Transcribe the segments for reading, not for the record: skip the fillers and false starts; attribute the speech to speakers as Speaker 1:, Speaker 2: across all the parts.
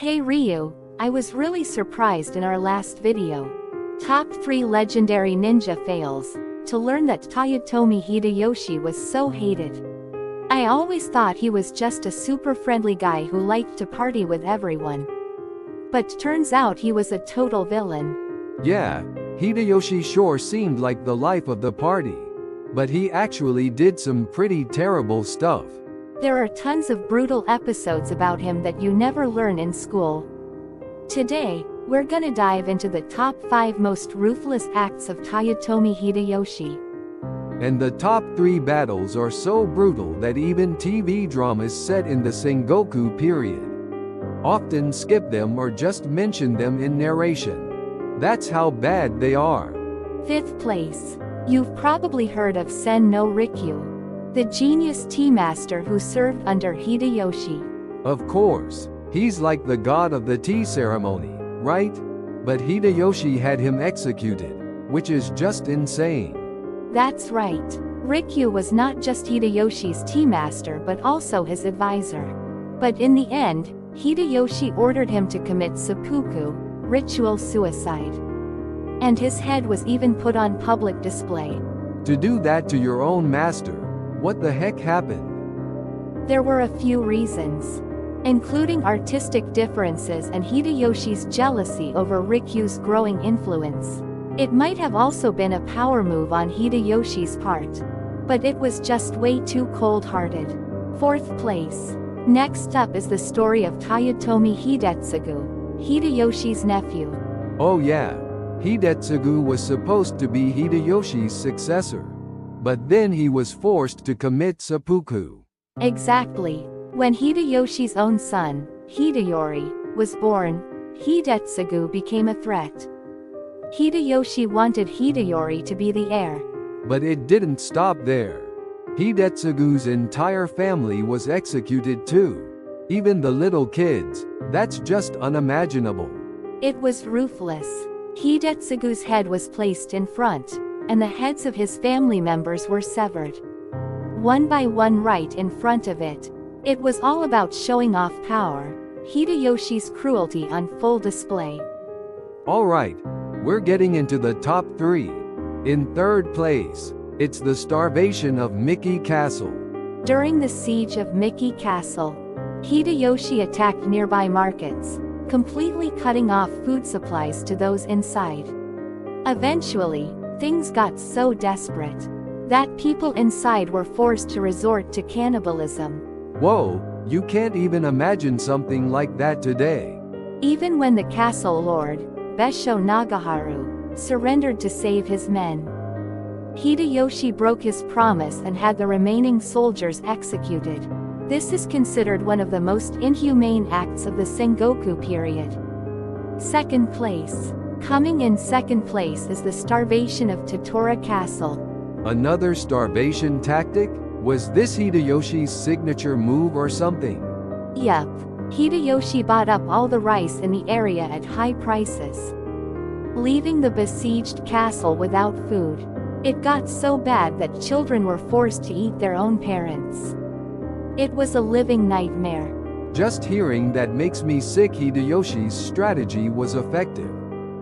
Speaker 1: Hey Ryu, I was really surprised in our last video. Top 3 legendary ninja fails, to learn that Toyotomi Hideyoshi was so hated. I always thought he was just a super friendly guy who liked to party with everyone. But turns out he was a total villain.
Speaker 2: Yeah, Hideyoshi sure seemed like the life of the party. But he actually did some pretty terrible stuff.
Speaker 1: There are tons of brutal episodes about him that you never learn in school. Today, we're gonna dive into the top 5 most ruthless acts of Toyotomi Hideyoshi.
Speaker 2: And the top 3 battles are so brutal that even TV dramas set in the Sengoku period often skip them or just mention them in narration. That's how bad they are.
Speaker 1: 5th place. You've probably heard of Sen no Rikyu, the genius tea master who served under Hideyoshi.
Speaker 2: Of course, he's like the god of the tea ceremony, right? But Hideyoshi had him executed, which is just insane.
Speaker 1: That's right. Rikyu was not just Hideyoshi's tea master but also his advisor. But in the end, Hideyoshi ordered him to commit seppuku, ritual suicide. And his head was even put on public display.
Speaker 2: To do that to your own master, what the heck happened?
Speaker 1: There were a few reasons, including artistic differences and Hideyoshi's jealousy over Rikyu's growing influence. It might have also been a power move on Hideyoshi's part. But it was just way too cold-hearted. 4th place. Next up is the story of Toyotomi Hidetsugu, Hideyoshi's nephew.
Speaker 2: Oh yeah, Hidetsugu was supposed to be Hideyoshi's successor. But then he was forced to commit seppuku.
Speaker 1: Exactly. When Hideyoshi's own son, Hideyori, was born, Hidetsugu became a threat. Hideyoshi wanted Hideyori to be the heir.
Speaker 2: But it didn't stop there. Hidetsugu's entire family was executed too. Even the little kids, that's just unimaginable.
Speaker 1: It was ruthless. Hidetsugu's head was placed in front, and the heads of his family members were severed. One by one right in front of it. It was all about showing off power, Hideyoshi's cruelty on full display.
Speaker 2: Alright, we're getting into the top 3. In 3rd place, it's the starvation of Miki Castle.
Speaker 1: During the siege of Miki Castle, Hideyoshi attacked nearby markets, completely cutting off food supplies to those inside. Eventually, things got so desperate that people inside were forced to resort to cannibalism.
Speaker 2: Whoa, you can't even imagine something like that today.
Speaker 1: Even when the castle lord, Besho Nagaharu, surrendered to save his men, Hideyoshi broke his promise and had the remaining soldiers executed. This is considered one of the most inhumane acts of the Sengoku period. 2nd place. Coming in 2nd place is the starvation of Tottori Castle.
Speaker 2: Another starvation tactic? Was this Hideyoshi's signature move or something?
Speaker 1: Yup. Hideyoshi bought up all the rice in the area at high prices, leaving the besieged castle without food. It got so bad that children were forced to eat their own parents. It was a living nightmare.
Speaker 2: Just hearing that makes me sick. Hideyoshi's strategy was effective.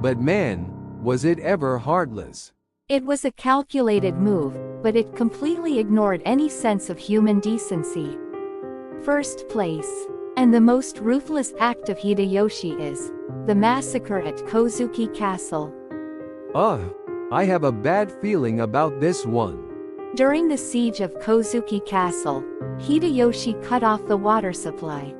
Speaker 2: But man, was it ever heartless.
Speaker 1: It was a calculated move, but it completely ignored any sense of human decency. 1st place. And the most ruthless act of Hideyoshi is the massacre at Kozuki Castle.
Speaker 2: I have a bad feeling about this one.
Speaker 1: During the siege of Kozuki Castle, Hideyoshi cut off the water supply,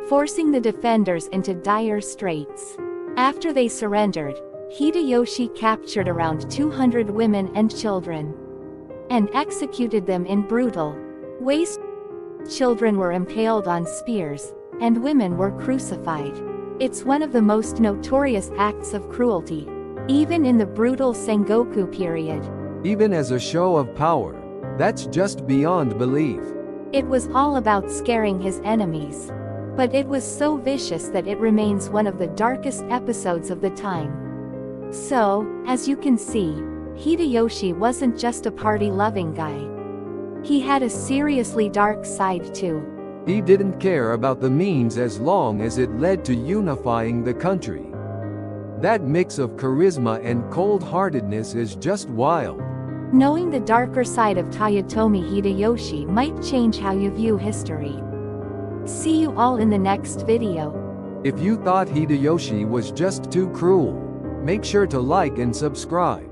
Speaker 1: forcing the defenders into dire straits. After they surrendered, Hideyoshi captured around 200 women and children and executed them in brutal ways. Children were impaled on spears, and women were crucified. It's one of the most notorious acts of cruelty, even in the brutal Sengoku period.
Speaker 2: Even as a show of power, that's just beyond belief.
Speaker 1: It was all about scaring his enemies. But it was so vicious that it remains one of the darkest episodes of the time. So, as you can see, Hideyoshi wasn't just a party-loving guy. He had a seriously dark side too.
Speaker 2: He didn't care about the means as long as it led to unifying the country. That mix of charisma and cold-heartedness is just wild.
Speaker 1: Knowing the darker side of Toyotomi Hideyoshi might change how you view history. See you all in the next video.
Speaker 2: If you thought Hideyoshi was just too cruel, make sure to like and subscribe.